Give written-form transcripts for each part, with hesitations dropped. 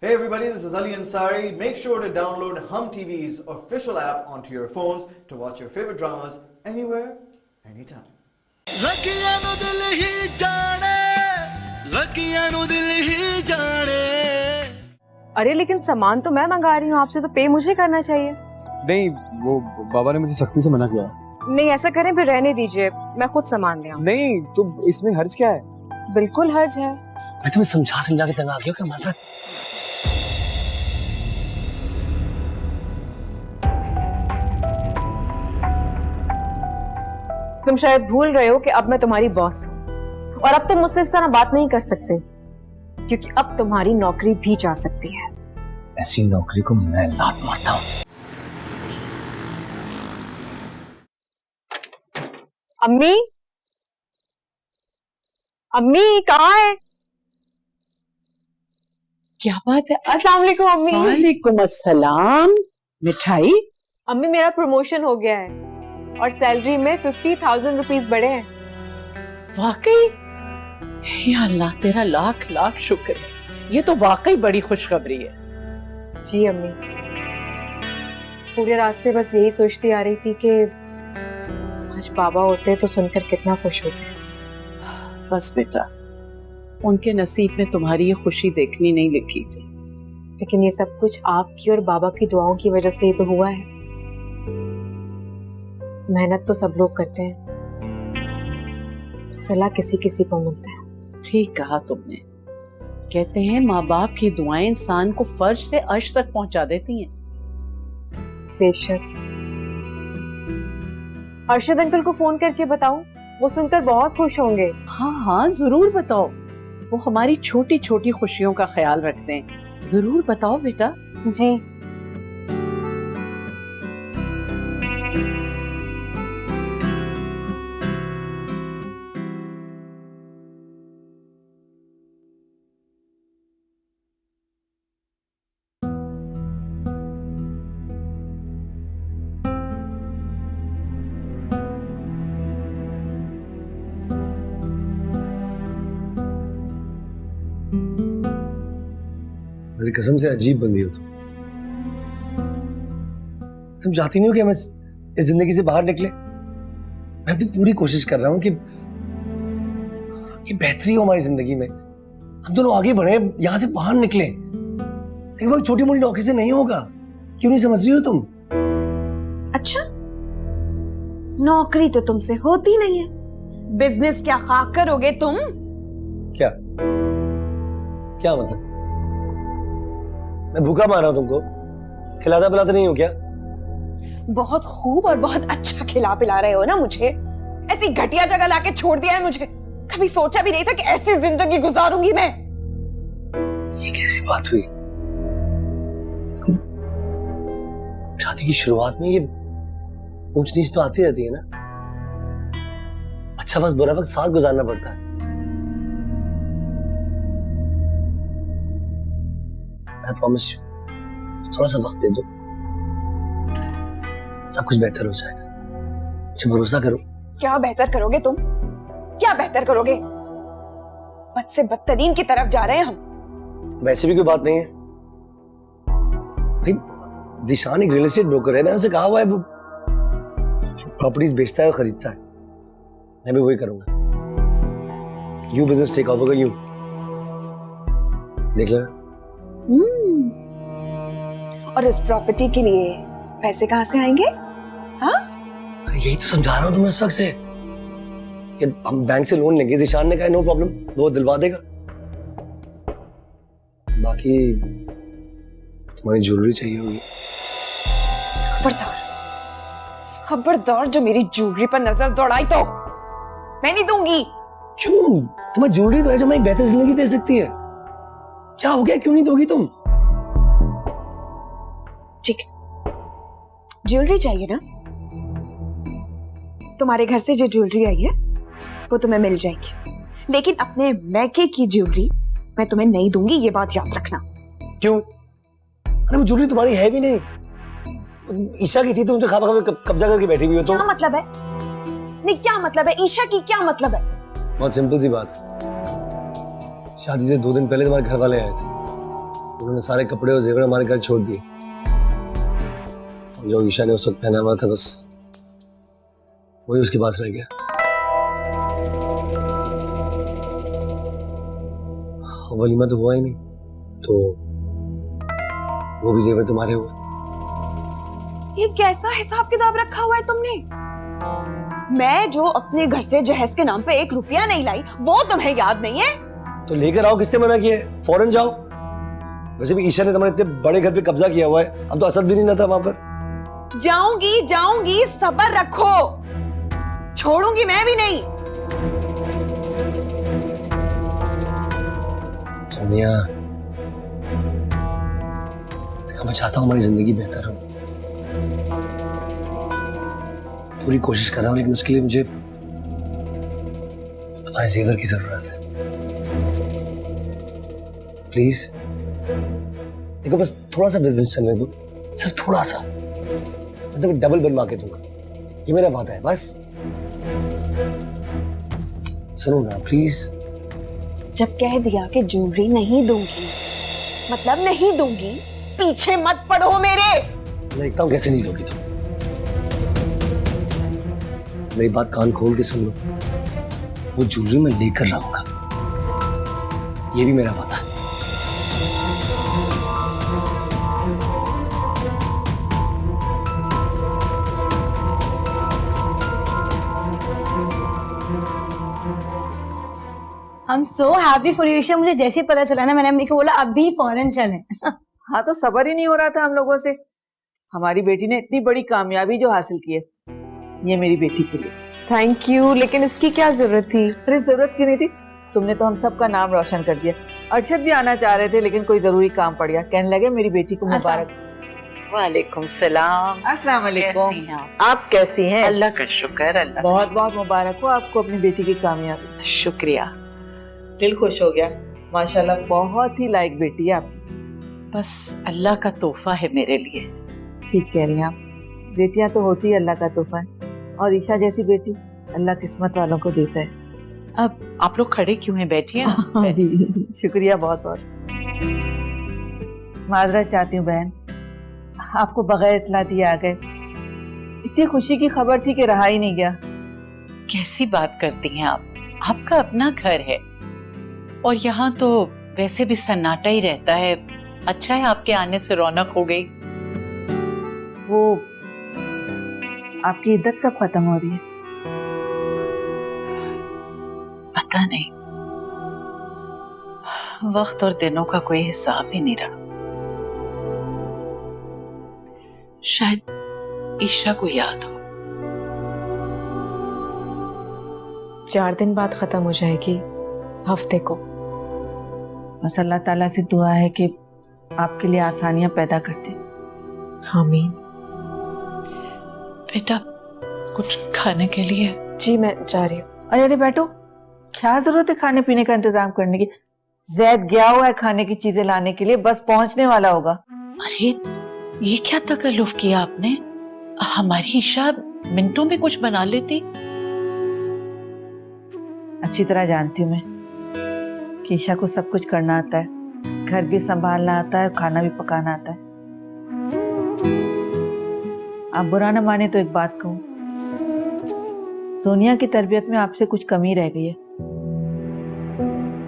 Hey everybody, this is Ali Ansari. Make sure to download Hum TV's official app onto your phones to watch your favorite dramas anywhere, anytime. लगियां नु दिल ही जाने, लगियां नु दिल ही जाने। अरे लेकिन सामान तो मैं मंगा रही हूँ आपसे, तो पे मुझे करना चाहिए। नहीं, वो बाबा ने मुझे सख्ती से मना किया। नहीं ऐसा करें, फिर रहने दीजिए, मैं खुद सामान ले आऊँ। नहीं, तुम इसमें हर्ज क्या है? बिल्कुल हर्ज है। मैं तुम्हें समझा के तंग आ गया कि हमारे पास तुम शायद भूल रहे हो कि अब मैं तुम्हारी बॉस हूँ और अब तुम मुझसे इस तरह बात नहीं कर सकते, क्योंकि अब तुम्हारी नौकरी भी जा सकती है। ऐसी नौकरी को मैं लात मारता हूँ। अम्मी, अम्मी कहाँ है? क्या बात है? अस्सलाम वालेकुम अम्मी। वालेकुम अस्सलाम। मिठाई? अम्मी मेरा प्रमोशन हो गया है और सैलरी में 50,000 रुपीस बढ़े हैं। वाकई? या अल्लाह तेरा लाख लाख शुक्र है, ये तो वाकई बड़ी खुशखबरी है। जी अम्मी, पूरे रास्ते बस यही सोचती आ रही थी कि आज बाबा होते तो सुनकर कितना खुश होते। बस बेटा, उनके नसीब में तुम्हारी ये खुशी देखनी नहीं लिखी थी। लेकिन ये सब कुछ आपकी और बाबा की दुआओं की वजह से ही तो हुआ है। मेहनत तो सब लोग करते हैं, सलाह किसी किसी को मिलता है। ठीक कहा तुमने। कहते हैं माँ बाप की दुआएं इंसान को फर्श से अर्श तक पहुंचा देती हैं। बेशक। अर्शद अंकल को फोन करके बताऊं, वो सुनकर बहुत खुश होंगे। हाँ हाँ जरूर बताओ, वो हमारी छोटी छोटी खुशियों का ख्याल रखते हैं। जरूर बताओ बेटा। जी। मेरी कसम से अजीब बंदी हो तुम चाहती नहीं हो कि हम इस जिंदगी से बाहर निकले। मैं अपनी पूरी कोशिश कर रहा हूं कि बेहतरी हो हमारी जिंदगी में, हम दोनों आगे बढ़े, यहां से बाहर निकले। लेकिन वो छोटी मोटी नौकरी से नहीं होगा। क्यों नहीं समझ रही हो तुम? अच्छा, नौकरी तो तुमसे होती नहीं है, बिजनेस क्या खाक करोगे तुम? क्या क्या मतलब? मैं भूखा मार रहा हूं तुमको, खिलाता पिलाता नहीं हूं क्या? बहुत खूब और बहुत अच्छा खिला पिला रहे हो ना मुझे। ऐसी घटिया जगह लाके छोड़ दिया है मुझे। कभी सोचा भी नहीं था कि ऐसी जिंदगी गुजारूंगी मैं। ये कैसी बात हुई? शादी की शुरुआत में ये ऊंच नीच तो आती रहती है ना। अच्छा वक्त बुरा वक्त साथ गुजारना पड़ता है। I promise you, थोड़ा सा वक्त दे दो, सब कुछ बेहतर हो जाएगा। मुझे भरोसा करो। क्या बेहतर करोगे तुम? क्या बेहतर करोगे? बद से बदतरीन की तरफ जा रहे हैं हम। वैसे भी कोई बात नहीं है भाई। जिशान एक रियल एस्टेट ब्रोकर है, मैंने उसे कहा हुआ है वो प्रॉपर्टीज बेचता है और खरीदता है। मैं भी वही करूंगा। You business take over, you देख लेना। और इस प्रॉपर्टी के लिए पैसे कहां से आएंगे? हाँ, अरे यही तो समझा रहा हूं तुम्हें इस वक्त से कि हम बैंक से लोन लेंगे। जिशान ने कहा नो प्रॉब्लम, वो दिलवा देगा। बाकी तुम्हारी ज्वेलरी चाहिए होगी। खबरदार, खबरदार जो मेरी ज्वेलरी पर नजर दौड़ाई तो मैं नहीं दूंगी। क्यों? तुम्हें ज्वेलरी तो है जो मैं एक बेहतर जिंदगी दे सकती है। क्या हो गया, क्यों नहीं दोगी तुम? ठीक है, ज्वेलरी चाहिए ना? तुम्हारे घर से जो ज्वेलरी आई है वो तुम्हें मिल जाएगी, लेकिन अपने मैके की ज्वेलरी मैं तुम्हें नहीं दूंगी, ये बात याद रखना। क्यों? अरे वो ज्वेलरी तुम्हारी है भी नहीं, ईशा की थी। तुम तो खामा खामा कब्जा करके बैठी हुई हो। तो क्या मतलब है? नहीं क्या मतलब है? ईशा की क्या मतलब है? बहुत सिंपल सी बात। शादी से 2 दिन पहले तुम्हारे घर वाले आए थे, उन्होंने सारे कपड़े और जेवर हमारे घर छोड़ दिए। जो ईशा ने उस वक्त पहना हुआ था बस वही उसके पास रह गया। वलीमा तो हुआ ही नहीं, तो वो भी जेवर तुम्हारे हुए। ये कैसा हिसाब किताब रखा हुआ है तुमने? मैं जो अपने घर से जहेज के नाम पे 1 रुपया नहीं लाई, वो तुम्हें याद नहीं है? तो लेकर आओ, किसने मना किया है? फौरन जाओ। वैसे भी ईशा ने तुम्हारे इतने बड़े घर पे कब्जा किया हुआ है, अब तो असद भी नहीं रहता वहां पर। जाऊंगी जाऊंगी, सब्र रखो, छोड़ूंगी मैं भी नहीं। सोनिया, देखो मैं चाहता हूं हमारी जिंदगी बेहतर हो, पूरी कोशिश कर रहा हूं, लेकिन उसके लिए मुझे तुम्हारे जेवर की जरूरत है। प्लीज देखो, बस थोड़ा सा बिजनेस चलने दो, सिर्फ थोड़ा सा। मैं तुम्हें डबल बनवा के दूंगा, ये मेरा वादा है। बस सुनो ना प्लीज। जब कह दिया कि ज्वेलरी नहीं दूंगी, मतलब नहीं दूंगी, पीछे मत पड़ो मेरे। देखता हूं कैसे नहीं दोगी तुम। मेरी बात कान खोल के सुन लो, वो ज्वेलरी मैं लेकर रहूंगा, ये भी मेरा वादा है। I'm so happy for you, Isha. मुझे जैसे ही पता चला ना, मैंने अम्मी को बोला अभी फौरन चलें। हाँ, तो सब्र ही नहीं हो रहा था हम लोगों से। हमारी बेटी ने इतनी बड़ी कामयाबी जो हासिल की है, ये मेरी बेटी के लिए। थैंक यू, लेकिन इसकी क्या जरूरत थी? अरे जरूरत क्यों नहीं थी, तुमने तो हम सबका नाम रोशन कर दिया। अरशद भी आना चाह रहे थे, लेकिन कोई जरूरी काम पड़ गया, कहने लगे मेरी बेटी को मुबारक। वालेकुम सलाम। अस्सलाम वालेकुम। कैसी हैं आप कैसी हैं? अल्लाह का शुक्र। अल्लाह बहुत बहुत मुबारक हो आपको अपनी बेटी की कामयाबी। शुक्रिया। दिल खुश हो गया, माशाल्लाह बहुत ही लायक बेटी है आपकी। बस अल्लाह का तोहफा है मेरे लिए। ठीक कह रही हैं आप, बेटियां तो होती है अल्लाह का तोहफा है, और ईशा जैसी बेटी अल्लाह किस्मत वालों को देता है। अब आप लोग खड़े क्यों हैं, बैठिए। हाँ जी, शुक्रिया बहुत बहुत। माजरत चाहती हूँ बहन, आपको बगैर इतला दिए आ गए। इतनी खुशी की खबर थी कि रहा ही नहीं गया। कैसी बात करती हैं आप, आपका अपना घर है और यहाँ तो वैसे भी सन्नाटा ही रहता है। अच्छा है आपके आने से रौनक हो गई। वो आपकी इद्दत कब खत्म हो रही है? पता नहीं, वक्त और दिनों का कोई हिसाब ही नहीं रहा। शायद ईशा को याद हो। 4 दिन बाद खत्म हो जाएगी, हफ्ते को। बस अल्लाह ताला से दुआ है कि आपके लिए आसानियां पैदा कर दे। आमीन। बेटा कुछ खाने के लिए? जी मैं जा रही हूँ। अरे अरे बैठो, क्या जरूरत है खाने पीने का इंतजाम करने की? जैद गया हुआ है खाने की चीजें लाने के लिए, बस पहुंचने वाला होगा। अरे ये क्या तकल्लुफ किया आपने? हमारी ईशा मिनटों में कुछ बना लेती। अच्छी तरह जानती हूँ मैं कि ईशा को सब कुछ करना आता है, घर भी संभालना आता है, खाना भी पकाना आता है। आप बुरा न माने तो एक बात कहूँ, सोनिया की तरबियत में आपसे कुछ कमी रह गई है।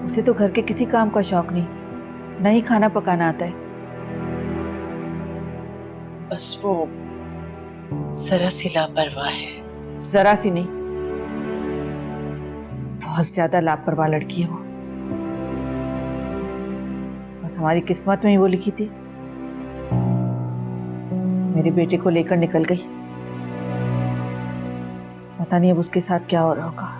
उसे तो घर के किसी काम का शौक नहीं, न ही खाना पकाना आता है। बस वो जरा सी लापरवाह है। जरा सी नहीं, बहुत ज्यादा लापरवाह लड़की है वो। बस हमारी किस्मत में ही वो लिखी थी। मेरे बेटे को लेकर निकल गई, पता नहीं अब उसके साथ क्या हो रहा होगा।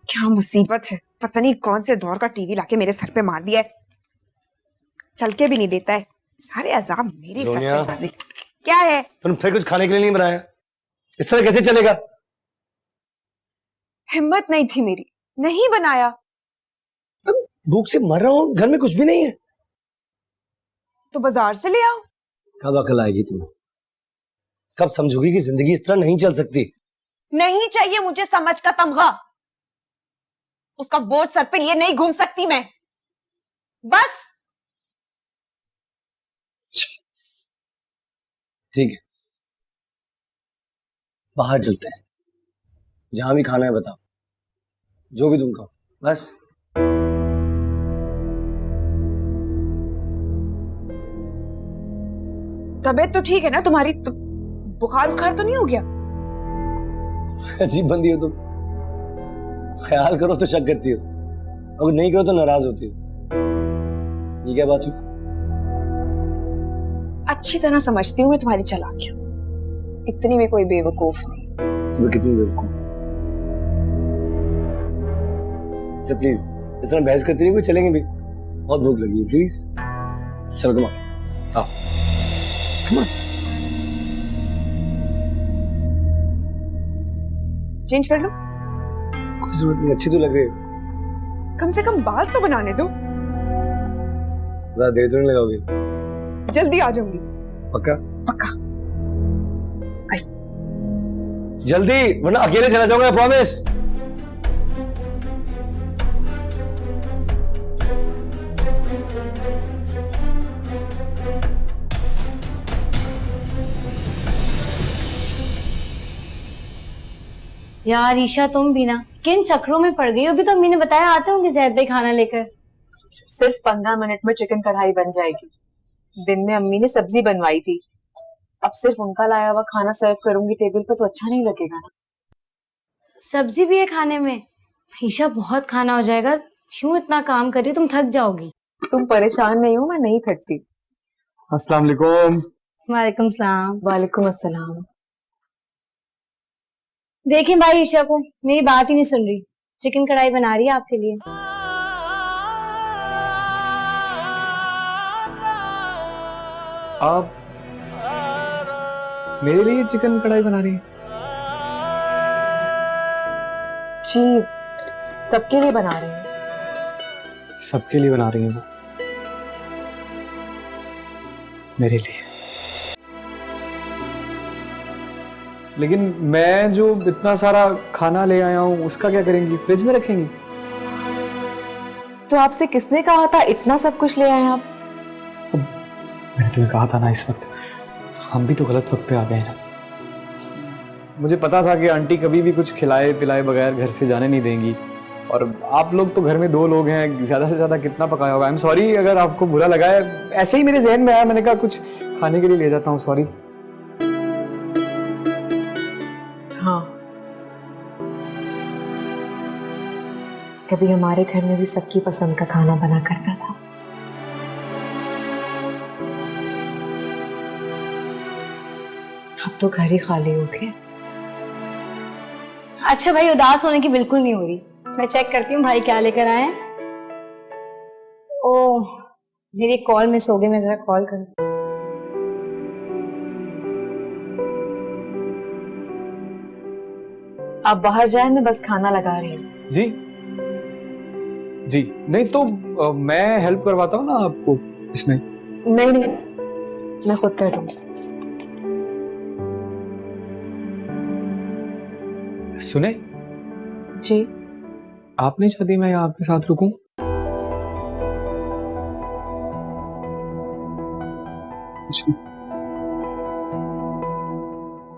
क्या मुसीबत है, पता नहीं कौन से दौर का टीवी लाके मेरे सर पे मार दिया है। चल के भी नहीं देता है, सारे अजाब मेरी सर सोनिया। पे हाजिर। क्या है? तुम फिर कुछ खाने के लिए नहीं बनाया? इस तरह कैसे चलेगा? हिम्मत नहीं थी मेरी, नहीं बनाया। भूख से मर रहा हूँ, घर में कुछ भी नहीं है। तो बाजार से ले आओ। कब अकल आएगी तुम्हें? कब समझोगी कि जिंदगी इस तरह नहीं चल सकती? नहीं चाहिए मुझे समझ का तमगा। उसका बोझ सर पे लिए नहीं घूम सकती मैं, बस। ठीक है, बाहर चलते हैं, जहां भी खाना है बताओ, जो भी तुम कहो, बस। तबीयत तो ठीक है ना तुम्हारी? बुखार बुखार तो नहीं हो गया? अजीब बंदी हो तुम, ख्याल करो तो शक करती हो, अगर नहीं करो तो नाराज होती हो। ये क्या बात हुई? अच्छी तरह समझती हूँ मैं तुम्हारी चालाकियां, इतनी में कोई बेवकूफ नहीं। तुम्हें कितनी बेवकूफ। अच्छा प्लीज इस तरह बहस करती रही, कोई चलेंगे भी, बहुत भूख लगी है, प्लीज चलो तुम आओ। चेंज कर लो। कोई जरूरत नहीं, अच्छी तो लग रही है। कम से कम बाल तो बनाने दो। ज्यादा देर तो नहीं लगाओगे? जल्दी आ जाऊंगी। पक्का? पक्का। जल्दी, वरना अकेले चला जाऊंगा, प्रॉमिस। यार ईशा तुम भी ना किन चक्रों में पड़ गई हो। अभी तो अम्मी ने बताया आते होंगे जैद भाई खाना लेकर। सिर्फ 15 मिनट में चिकन कढ़ाई बन जाएगी। दिन में अम्मी ने सब्जी बनवाई थी, अब सिर्फ उनका लाया हुआ खाना सर्व करूंगी टेबल पर तो अच्छा नहीं लगेगा ना। सब्जी भी है खाने में? ईशा बहुत खाना हो जाएगा, क्यों इतना काम कर रही हो, तुम थक जाओगी। तुम परेशान नहीं हो, मैं नहीं थकती। अस्सलाम वालेकुम। वालेकुम सलाम। वालेकुम अस्सलाम। देखें भाई ईशा को, मेरी बात ही नहीं सुन रही। चिकन कढ़ाई बना रही है आपके लिए। आप मेरे लिए चिकन कढ़ाई बना रही हैं? जी, सबके लिए बना रही हूँ। सबके लिए बना रही हैं वो? मेरे लिए? लेकिन मैं जो इतना सारा खाना ले आया हूँ उसका क्या करेंगी? फ्रिज में रखेंगी? तो आपसे किसने कहा था इतना सब कुछ ले आए आप? मैंने तुम्हें कहा था ना, इस वक्त हम भी तो गलत वक्त पे आ गए ना। मुझे पता था कि आंटी कभी भी कुछ खिलाए पिलाए बगैर घर से जाने नहीं देंगी, और आप लोग तो घर में 2 लोग हैं, ज्यादा से ज्यादा कितना पकाया होगा। आई एम सॉरी अगर आपको बुरा लगा है, ऐसे ही मेरे जहन में आया, मैंने कहा कुछ खाने के लिए ले जाता हूँ, सॉरी। हाँ, कभी हमारे घर में भी सबकी पसंद का खाना बना करता था। अब तो घर ही खाली हो गए। अच्छा भाई, उदास होने की बिल्कुल नहीं हो रही। मैं चेक करती हूँ भाई क्या लेकर आए हैं। ओह, मेरी कॉल मिस हो गई, मैं जरा कॉल करूँ। आप बाहर जाए, मैं बस खाना लगा रही हूँ। जी जी, नहीं तो मैं हेल्प करवाता हूँ ना आपको इसमें। नहीं नहीं, मैं खुद कर दूंगी। सुने जी, आप नहीं चाहती मैं यहाँ आपके साथ रुकूं?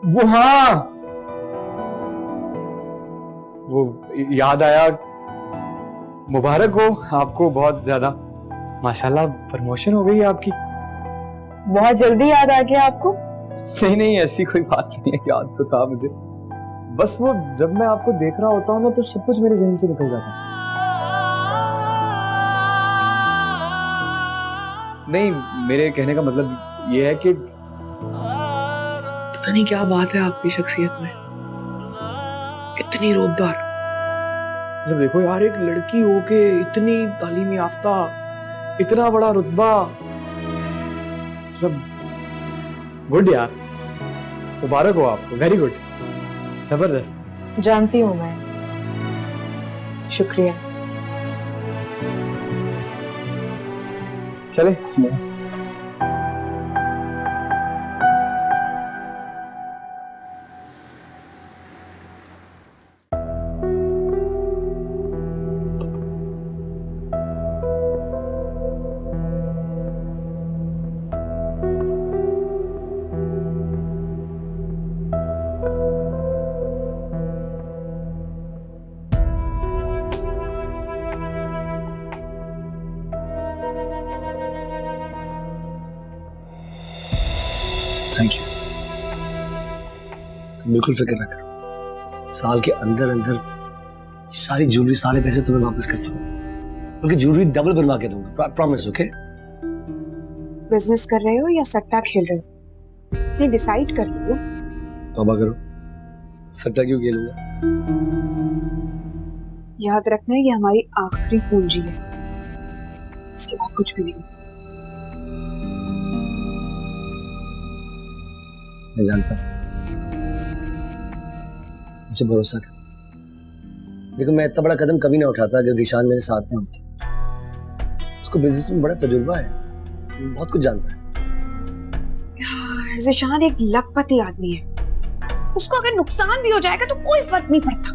वो हाँ, वो याद आया, मुबारक हो आपको बहुत ज्यादा। माशाल्लाह प्रमोशन हो गई है आपकी। बहुत जल्दी याद आ गया आपको? नहीं नहीं, ऐसी कोई बात नहीं है, याद तो था मुझे, बस वो जब मैं आपको देख रहा होता हूँ ना तो सब कुछ मेरे जहन से निकल जाता है। नहीं, मेरे कहने का मतलब ये है कि पता नहीं क्या बात है आपकी शख्सियत में, इतनी रोबदार। मतलब देखो यार, एक लड़की होके इतनी तालीम याफ्ता, इतना बड़ा रुतबा, मतलब गुड यार, मुबारक हो आपको, वेरी गुड, जबरदस्त। जानती हूँ मैं, शुक्रिया। चले थैंक यू। तुम बिल्कुल फिक्र ना करो, साल के अंदर अंदर सारी ज्वेलरी, सारे पैसे तुम्हें वापस कर दूंगा, बल्कि ज्वेलरी डबल बनवा के दूंगा, प्रॉमिस। ओके? बिजनेस कर रहे हो या सट्टा खेल रहे हो, ये डिसाइड कर लो। तौबा करो, सट्टा क्यों खेलूंगा? याद रखना ये हमारी आखिरी पूंजी है, इसके बाद कुछ भी नहीं। मैं जानता हूं, मुझे भरोसा कर। देखो, मैं इतना बड़ा कदम कभी ना उठाता अगर जीशान मेरे साथ ना होती। उसको बिजनेस में बड़ा तजुर्बा है, बहुत कुछ जानता है। यार, जीशान एक लखपति आदमी है, उसको अगर नुकसान भी हो जाएगा तो कोई फर्क नहीं पड़ता,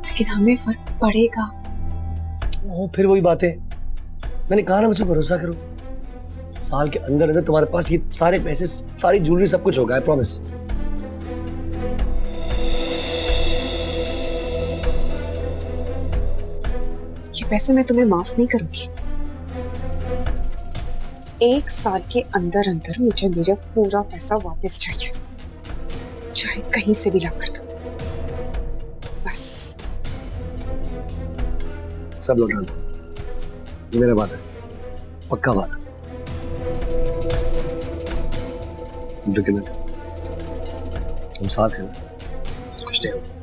लेकिन हमें फर्क पड़ेगा। ओ, फिर वही बात है, मैंने कहा ना मुझे भरोसा करो, साल के अंदर अंदर तुम्हारे पास ये सारे पैसे, सारी ज्वेलरी, सब कुछ होगा, आई प्रॉमिस। ये पैसे मैं तुम्हें माफ नहीं करूंगी। 1 साल के अंदर अंदर मुझे मेरा पूरा पैसा वापस चाहिए, चाहे कहीं से भी ला कर दो, बस। सब लौटा दो, ये मेरा वादा है, पक्का वादा। तुम फिक्र न करो, तुम साथ हैं ना, कुछ नहीं होगा।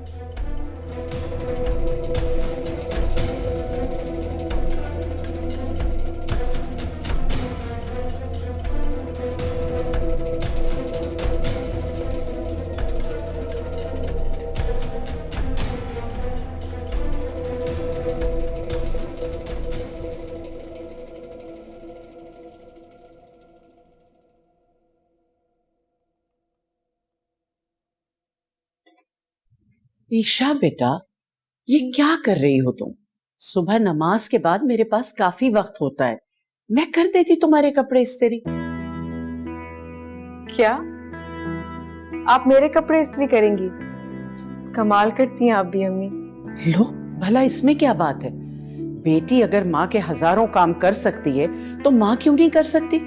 ईशा बेटा, ये क्या कर रही हो तुम? सुबह नमाज के बाद मेरे पास काफी वक्त होता है, मैं कर देती तुम्हारे कपड़े इस्त्री। क्या आप मेरे कपड़े इस्त्री करेंगी? कमाल करती हैं आप भी अम्मी। लो, भला इसमें क्या बात है? बेटी अगर माँ के हजारों काम कर सकती है तो माँ क्यों नहीं कर सकती?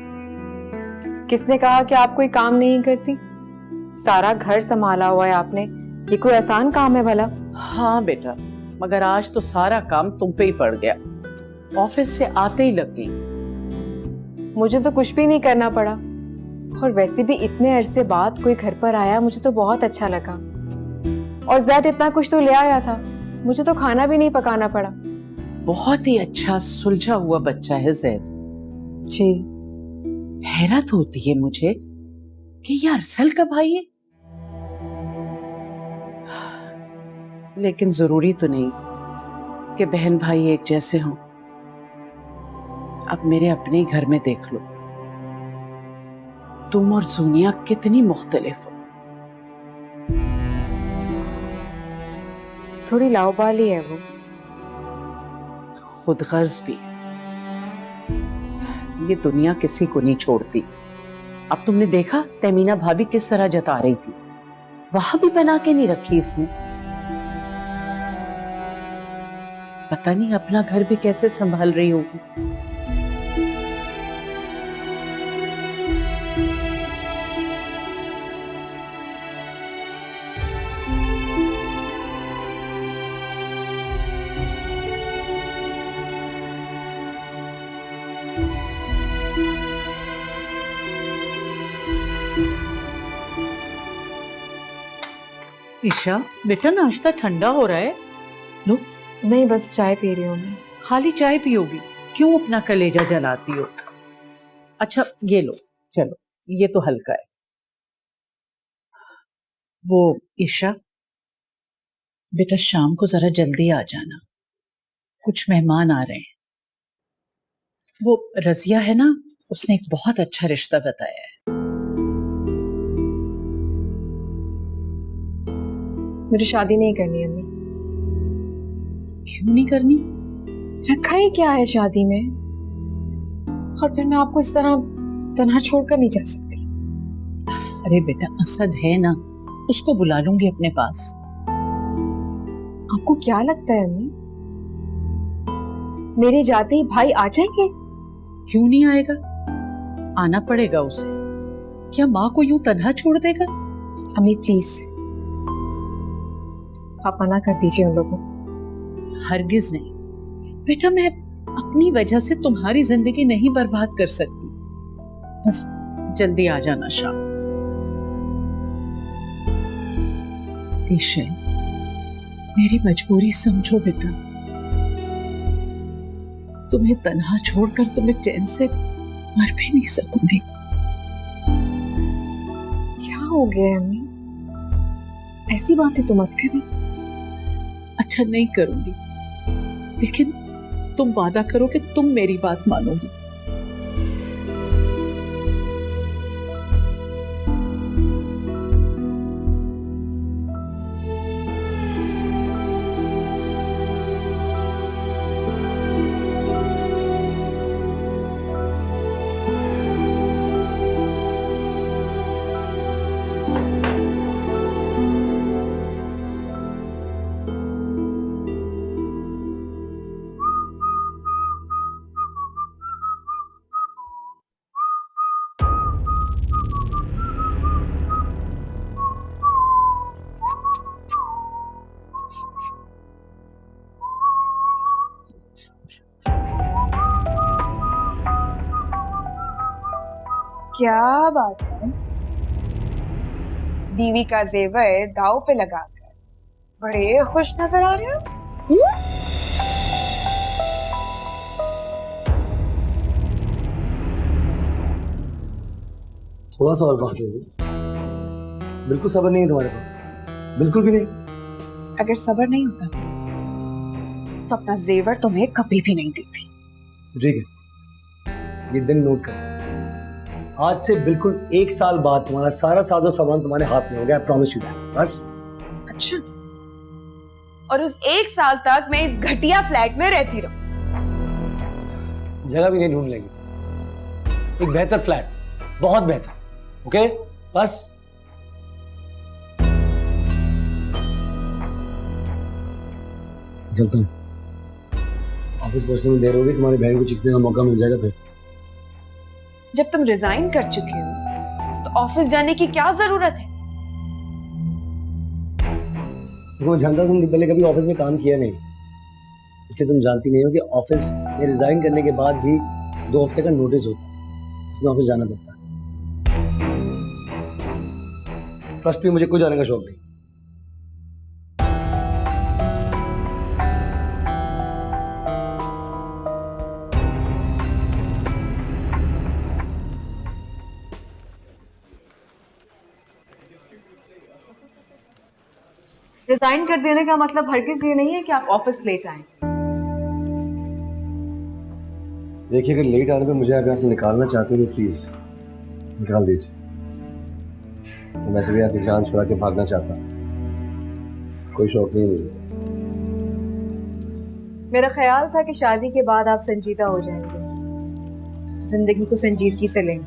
किसने कहा कि आप कोई काम नहीं करती? सारा घर संभाला हुआ है आपने, ये कोई आसान काम है भला? हाँ बेटा, मगर आज तो सारा काम तुम पे ही पड़ गया, ऑफिस से आते ही लग गई। मुझे तो कुछ भी नहीं करना पड़ा, और वैसे भी इतने अरसे बाद कोई घर पर आया, मुझे तो बहुत अच्छा लगा। और ज़ैद इतना कुछ तो ले आया था, मुझे तो खाना भी नहीं पकाना पड़ा। बहुत ही अच्छा सुलझा हुआ बच्चा है ज़ैद जी। हैरत होती है मुझे कि ये अरसल का भाई है, लेकिन जरूरी तो नहीं कि बहन भाई एक जैसे हों। अब मेरे अपने घर में देख लो, तुम और जुनिया कितनी मुख्तलिफ हो। थोड़ी लाउबाली है वो, खुदगर्ज भी। ये दुनिया किसी को नहीं छोड़ती। अब तुमने देखा तमीना भाभी किस तरह जता रही थी, वहां भी बना के नहीं रखी इसने। पता नहीं अपना घर भी कैसे संभाल रही होगी। ईशा बेटा, नाश्ता ठंडा हो रहा है, लो। नहीं, बस चाय पी रही हूँ मैं। खाली चाय पियोगी? क्यों अपना कलेजा जलाती हो? अच्छा ये लो, चलो ये तो हल्का है। वो ईशा, बेटा शाम को जरा जल्दी आ जाना, कुछ मेहमान आ रहे हैं। वो रजिया है ना, उसने एक बहुत अच्छा रिश्ता बताया है। मुझे शादी नहीं करनी अम्मी। क्यों नहीं करनी? रखा ही क्या है शादी में, और फिर मैं आपको इस तरह तन्हा छोड़कर नहीं जा सकती। अरे बेटा असद है ना, उसको बुला लूंगी अपने पास। आपको क्या लगता है अम्मी, मेरे जाते ही भाई आ जाएंगे? क्यों नहीं आएगा, आना पड़ेगा उसे। क्या माँ को यूं तन्हा छोड़ देगा? अम्मी प्लीज आप मना कर दीजिए उन लोगों को। हरगिज नहीं बेटा, मैं अपनी वजह से तुम्हारी जिंदगी नहीं बर्बाद कर सकती। बस जल्दी आ जाना शाम। ईशा, मेरी मजबूरी समझो बेटा, तुम्हें तन्हा छोड़कर तुम्हें चैन से मर भी नहीं सकूंगी। क्या हो गया अम्मी, ऐसी बातें तो मत करें। अच्छा नहीं करूंगी, लेकिन तुम वादा करो कि तुम मेरी बात मानोगी। क्या बात है, बीवी का जेवर दाव पे लगाकर बड़े खुश नजर आ रहे हो। थोड़ा सा और वक्त दे दो, बिल्कुल सब्र नहीं है तुम्हारे पास, बिल्कुल भी नहीं। अगर सब्र नहीं होता तो अपना जेवर तुम्हें कभी भी नहीं देती। ठीक है, ये दिन नोट कर। आज से बिल्कुल 1 साल बाद तुम्हारा सारा साजो सामान तुम्हारे हाथ में हो गया, प्रॉमिस यू दैट। बस। अच्छा, और उस 1 साल तक मैं इस घटिया फ्लैट में रहती रहूं? जगह भी नहीं ढूंढ लेंगे, एक बेहतर फ्लैट, बहुत बेहतर। ओके बस। चलता हूँ, ऑफिस पहुंचने में देर होगी, तुम्हारी बहन को चिकने का मौका मिल जाएगा फिर। जब तुम रिजाइन कर चुके हो तो ऑफिस जाने की क्या जरूरत है? मैं जानता हूं तुम पहले कभी ऑफिस में काम किया नहीं, इसलिए तुम जानती नहीं हो कि ऑफिस में रिजाइन करने के बाद भी 2 हफ्ते का नोटिस होता है, इसमें ऑफिस जाना पड़ता है। ट्रस्ट भी मुझे कोई जाने का शौक नहीं। रिजाइन कर देने का मतलब हरगिज ये नहीं है कि आप ऑफिस लेट आए। देखिए, अगर लेट आने पे मुझे आप यहाँ से निकालना चाहते हो तो प्लीज निकाल दीजिए। तो वैसे भी यहाँ से जान छुड़ा के भागना चाहता, कोई शौक नहीं मुझे। मेरा ख्याल था कि शादी के बाद आप संजीदा हो जाएंगे, जिंदगी को संजीदगी से लेंगे,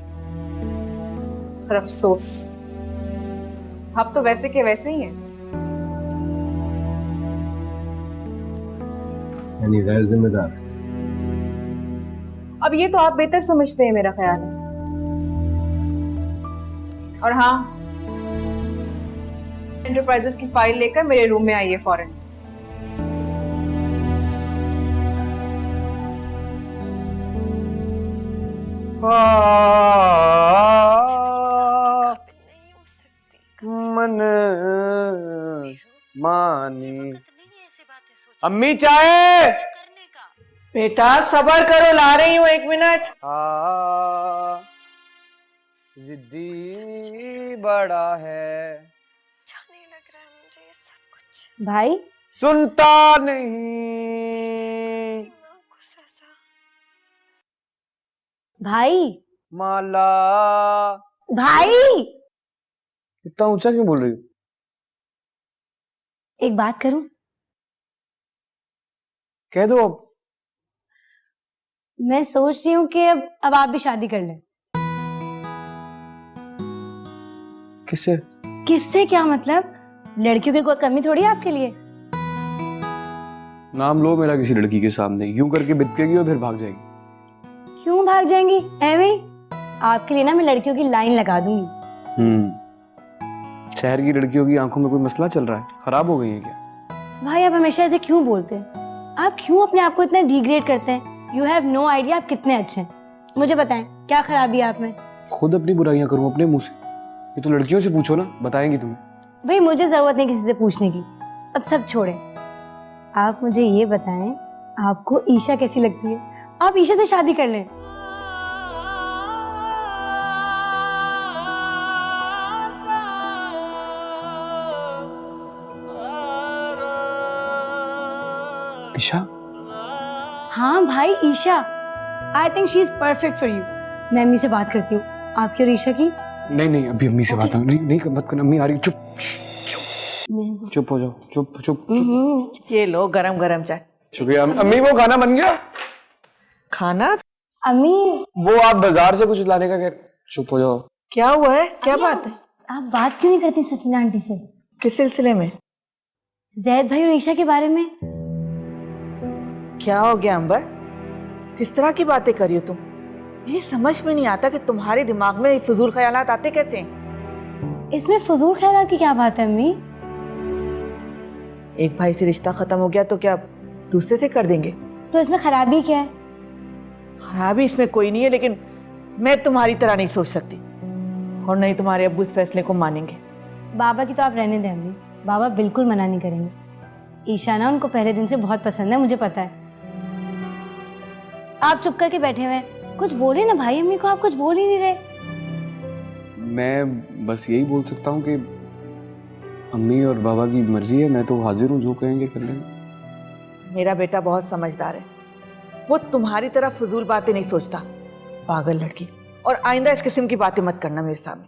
पर अफसोस आप तो वैसे के वैसे ही हैं। यानी गैर जिम्मेदार। अब ये तो आप बेहतर समझते हैं मेरा ख्याल है। और हाँ, एंटरप्राइजेस की फाइल लेकर मेरे रूम में आइए फौरन। मन मानी। अम्मी चाय। बेटा सबर करो, ला रही हूँ, 1 मिनट। जिद्दी बड़ा है, अच्छा नहीं लग रहा है मुझे ये सब कुछ। भाई सुनता नहीं। कुछ ऐसा। भाई माला, भाई इतना ऊंचा क्यों बोल रही हो? एक बात करूं? कह दो अब। मैं सोच रही हूँ कि अब आप भी शादी कर लें। किससे? किससे क्या मतलब? लड़कियों की कोई कमी थोड़ी है आपके लिए। नाम लो मेरा किसी लड़की के सामने, यूं करके बितकेगी और फिर भाग जाएगी। क्यों भाग जाएंगी? एਵੇਂ आपके लिए ना मैं लड़कियों की लाइन लगा दूंगी। शहर की लड़कियों की आंखों में कोई मसला चल रहा है? खराब हो गई है क्या? भाई आप हमेशा ऐसे क्यों बोलते हैं? आप क्यों अपने आप को इतना डिग्रेड करते हैं? यू हैव नो आइडिया आप कितने अच्छे हैं। मुझे बताएं क्या खराबी है आप में? खुद अपनी बुराइयां करूं अपने मुंह से? ये तो लड़कियों से पूछो ना, बताएंगी तुम्हें। भाई मुझे जरूरत नहीं किसी से पूछने की, अब सब छोड़ें। आप मुझे ये बताएं आपको ईशा कैसी लगती है? आप ईशा से शादी कर लें। ईशा? हाँ भाई Isha, I think she is perfect for you. मैं अम्मी से बात करती हूँ आपकी और ईशा की। नहीं नहीं, अभी अम्मी से बात नहीं नहीं मत करना, अम्मी आ रही। चुप चुप हो जाओ, चुप चुप। ये लो गरम गरम चाय। शुक्रिया अम्मी। वो खाना बन गया? खाना? अम्मी वो आप बाजार से कुछ लाने का कह। चुप हो जाओ। क्या हुआ है? क्या बात है? आप बात क्यों नहीं करती सफीना आंटी से? किस सिलसिले में? जैद भाई और ईशा के बारे में। क्या हो गया अंबर? किस तरह की बातें कर रही हो तुम? मुझे समझ में नहीं आता कि तुम्हारे दिमाग में फजूल ख्यालात आते कैसे हैं? इसमें फजूल ख्याल की क्या बात है अम्मी? एक भाई से रिश्ता खत्म हो गया तो क्या दूसरे से कर देंगे? तो इसमें खराबी क्या है? खराबी इसमें कोई नहीं है, लेकिन मैं तुम्हारी तरह नहीं सोच सकती और नहीं तुम्हारे अब्बू इस फैसले को मानेंगे। बाबा की तो आप रहने दें अम्मी, बाबा बिल्कुल मना नहीं करेंगे। ईशा ना उनको पहले दिन से बहुत पसंद है, मुझे पता है। आप चुप करके बैठे हुए हैं, कुछ बोले ना भाई अम्मी को, आप कुछ बोल ही नहीं रहे। मैं बस यही बोल सकता हूँ कि अम्मी और बाबा की मर्जी है, मैं तो हाजिर हूँ, जो कहेंगे कर लेंगे। मेरा बेटा बहुत समझदार है, वो तुम्हारी तरह फजूल बातें नहीं सोचता। पागल लड़की। और आइंदा इस किस्म की बातें मत करना मेरे सामने।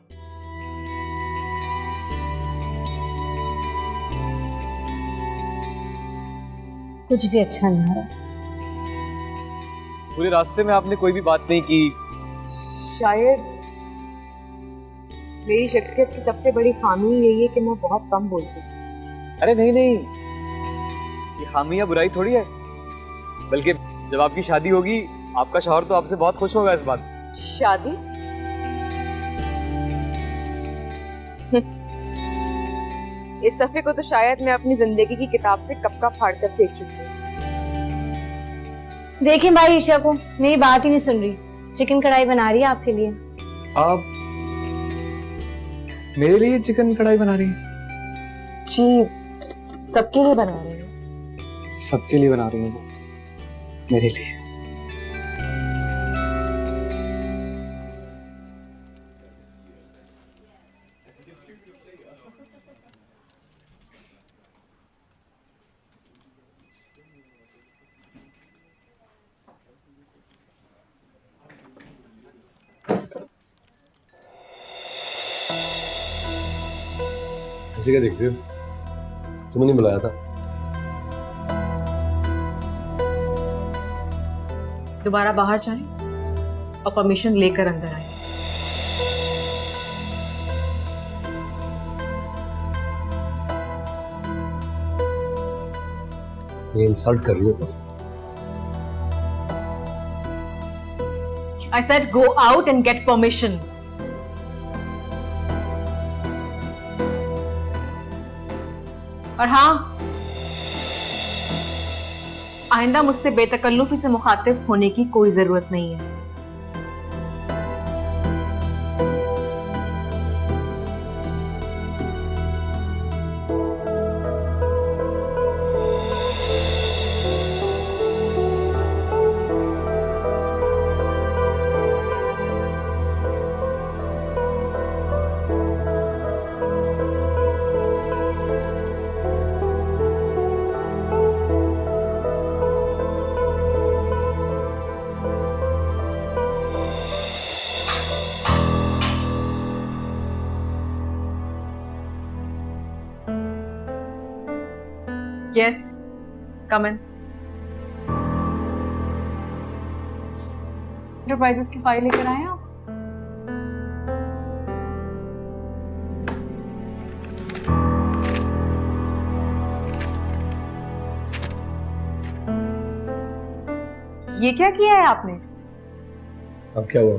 कुछ भी अच्छा नहीं हो रहा। पूरे रास्ते में आपने कोई भी बात नहीं की। शायद मेरी शख्सियत की सबसे बड़ी खामी यही है कि मैं बहुत कम बोलती हूँ। अरे नहीं नहीं, ये खामी या बुराई थोड़ी है, बल्कि जब आपकी शादी होगी आपका शौहर तो आपसे बहुत खुश होगा इस बात। शादी? इस सफ़े को तो शायद मैं अपनी जिंदगी की किताब से कब का फाड़ कर फेंक चुकी हूँ। देखें भाई ईशा को, मेरी बात ही नहीं सुन रही। चिकन कढ़ाई बना रही है आपके लिए। आप मेरे लिए चिकन कढ़ाई बना रही हैं? जी, सबके लिए बना रही हूँ। सबके लिए बना रही हैं? मेरे लिए? ऐसे क्या देख रहे हो? तुमने नहीं बुलाया था? दोबारा बाहर जाएं और परमिशन लेकर अंदर आए। ये इंसल्ट कर रही हो तुम। I said go out and get permission. और हाँ, आइंदा मुझसे बेतकल्लुफी से मुखातिब होने की कोई जरूरत नहीं है। यस, कम इन। एंटरप्राइजेस की फाइल लेकर आए आप? ये क्या किया है आपने? अब क्या हुआ?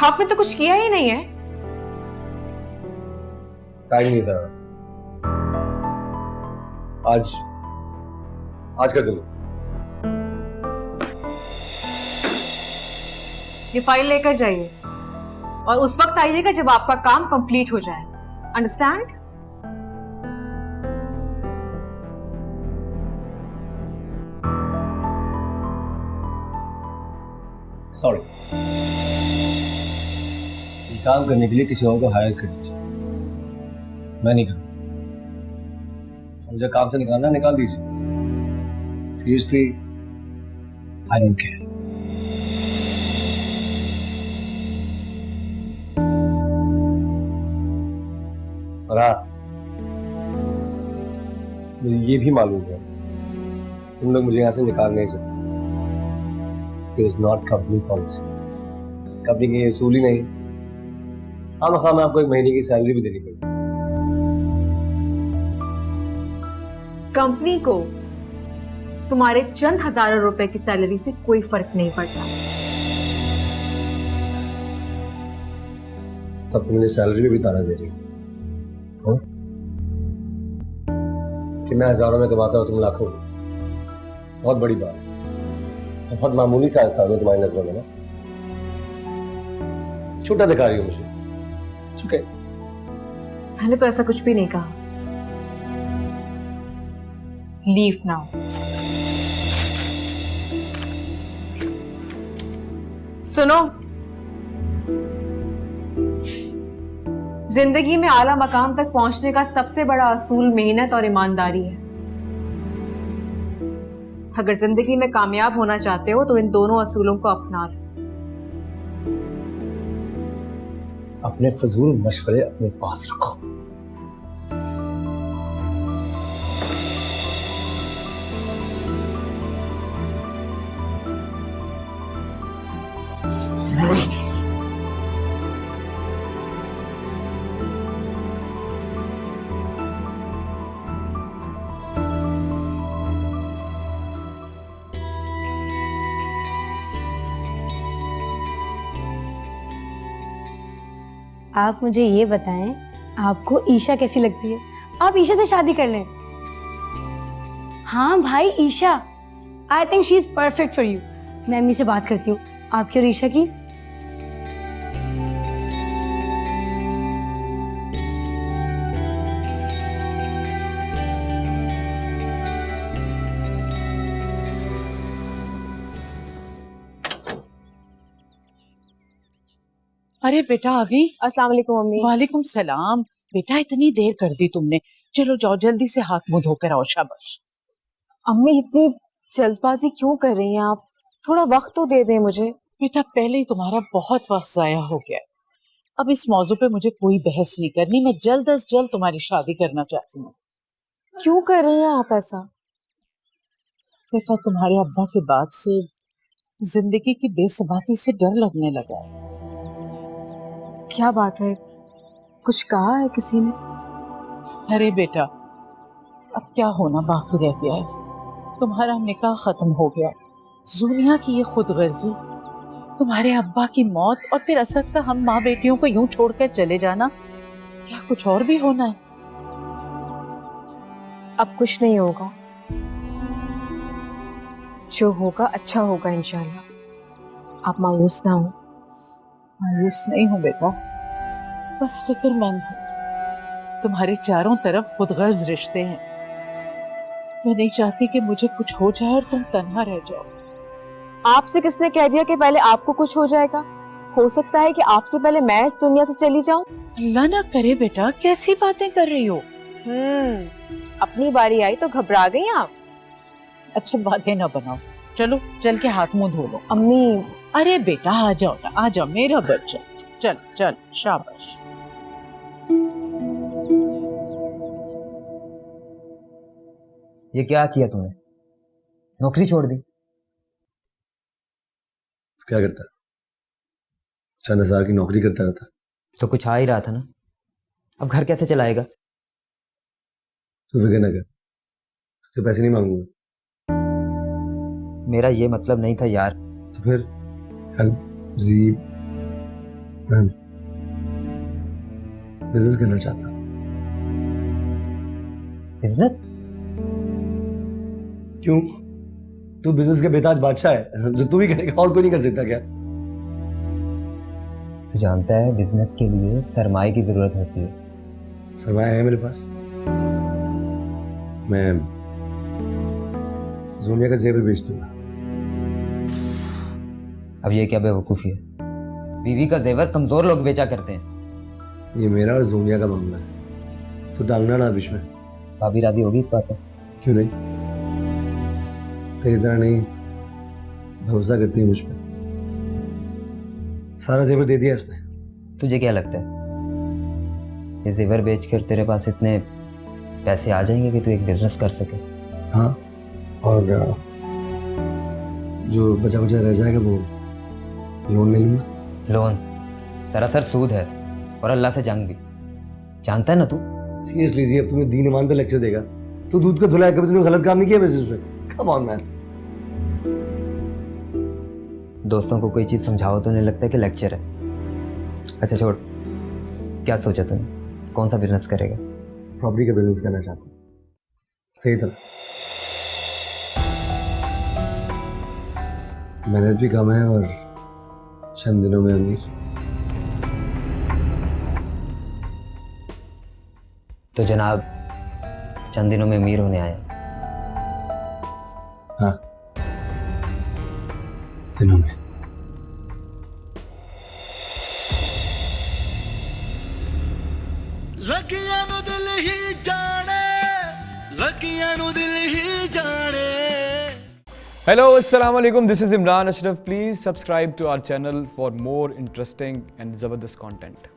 आपने तो कुछ किया ही नहीं है। टाइम नहीं था आज। आज का दिन। ये फाइल लेकर जाइए और उस वक्त आइएगा जब आपका काम कंप्लीट हो जाए। अंडरस्टैंड? सॉरी, ये काम करने के लिए किसी और को हायर कर दीजिए, मैं नहीं करूँ। मुझे काम से निकालना, निकाल दीजिए। Seriously, I don't care. और हाँ, मुझे ये भी मालूम है तुम लोग मुझे यहाँ से निकाल नहीं सकते। It is not company policy. Company की ये असूल ही नहीं। हाँ, मैं आपको 1 महीने की सैलरी भी देनी पड़ेगी। कंपनी को तुम्हारे चंद हजारों रुपए की सैलरी से कोई फर्क नहीं पड़ता। तब तो मुझे सैलरी भी ताना दे रही हो कि मैं हजारों में कमाता हूँ, तुम लाखों में। बहुत बड़ी बात है। बहुत मामूली सा इंसान हो तुम्हारी नजरों में ना। छोटा दिखा रही हो मुझे। Okay. मैंने तो ऐसा कुछ भी नहीं कहा। Leave now. सुनो, जिंदगी में आला मकाम तक पहुंचने का सबसे बड़ा असूल मेहनत और ईमानदारी है। अगर जिंदगी में कामयाब होना चाहते हो तो इन दोनों असूलों को अपना लो। अपने फजूल मशवरे अपने पास रखो। आप मुझे ये बताएं, आपको ईशा कैसी लगती है? आप ईशा से शादी कर लें। हाँ भाई, Isha, I think she is perfect for you. मैं अम्मी से बात करती हूँ आपकी और ईशा की। अरे बेटा, आ गई? अस्सलाम वालेकुम मम्मी। वालेकुम सलाम। बेटा, इतनी देर कर दी तुमने। चलो जाओ, जल्दी से हाथ मुंह धोकर आओ। शाबाश। अम्मी, इतनी जल्दबाजी क्यों कर रही हैं आप? थोड़ा वक्त तो दे दें मुझे। बेटा, पहले ही तुम्हारा बहुत वक्त जाया हो गया। अब इस मौजू पे मुझे कोई बहस नहीं करनी। मैं जल्द अज जल्द तुम्हारी शादी करना चाहती हूँ। क्यों कर रही हैं आप ऐसा? बेटा, तुम्हारे अब्बा के बाद से जिंदगी की बेसबाती से डर लगने लगा है। क्या बात है? कुछ कहा है किसी ने? अरे बेटा, अब क्या होना बाकी रह गया है। तुम्हारा निकाह खत्म हो गया। जुनिया की ये खुदगर्जी, तुम्हारे अब्बा की मौत और फिर असद का हम माँ बेटियों को यूं छोड़कर चले जाना, क्या कुछ और भी होना है? अब कुछ नहीं होगा। जो होगा अच्छा होगा इंशाल्लाह। आप मायूस ना हो। मायूस नहीं हूँ बेटा, बस फिक्रमंद हूँ। तुम्हारे चारों तरफ खुदगर्ज रिश्ते हैं। मैं नहीं चाहती कि मुझे कुछ हो जाए और तुम तन्हा रह जाओ। आपसे किसने कह दिया कि पहले आपको कुछ हो जाएगा? हो सकता है कि आपसे पहले मैं इस दुनिया से चली जाऊं। अल्लाह ना करे बेटा, कैसी बातें कर रही हो? अपनी बारी आई तो घबरा गई आप। अच्छा, बातें ना बनाओ। चलो, चल के हाथ मुंह धो लो। अम्मी। अरे बेटा, आ जाओ ना, आ जाओ मेरा बच्चा। चल चल, शाबाश। ये क्या किया तूने? नौकरी छोड़ दी? क्या करता? चंद हजार की नौकरी करता रहता। तो कुछ आ ही रहा था ना, अब घर कैसे चलाएगा? तू फिक्र ना कर, तुझसे पैसे नहीं मांगूंगा। मेरा ये मतलब नहीं था यार। तो फिर जी मैं बिजनेस करना चाहता। बिजनेस? क्यों? तू बिजनेस का बेताज बादशाह है, जो तू ही करेगा और कोई नहीं कर सकता क्या? तू जानता है बिजनेस के लिए सरमाए की जरूरत होती है। सरमाया है मेरे पास। मैं जोनिया का जेवर बेच दूंगा। अब ये क्या बेवकूफ़ी है? बीवी का जेवर कमजोर लोग बेचा करते हैं। ये मेरा और जोनिया का मामला है, तो डालना ना बीच में। भाभी राजी होगी इस बात पर? क्यों नहीं? तेरी तरह नहीं, भरोसा करती है मुझ पर। सारा जेवर दे दिया उसने। तुझे क्या लगता है ये जेवर बेचकर तेरे पास इतने पैसे आ जाएंगे कि तू एक बिजनेस कर सके? हाँ, और जो बचा बचा रह जाएगा वो लोन ले लूंगा। लोन सरासर सूद है और अल्लाह से जंग भी, जानता है ना तू? सीरियसली जी, अब तुम्हें दीन ईमान पे लेक्चर देगा? तू दूध का धुलाया, कभी तूने गलत काम नहीं किया बिजनेस में? Come on man. दोस्तों को कोई चीज़ समझाओ तो नहीं लगता कि लेक्चर है। अच्छा छोड़, क्या सोचा तूने, कौन सा बिजनेस करेगा? प्रॉपर्टी का बिजनेस करना चाहता हूँ। सही तरह मेहनत भी कम है और चंद दिनों में अमीर। तो जनाब चंद दिनों में अमीर होने आया। हाँ, दिनों में। लगियां नु दिल ही जाने, लगियां नु दिल ही जाने। Hello, Assalamu alaikum. This is Imran Ashraf. Please subscribe to our channel for more interesting and Zabardast content.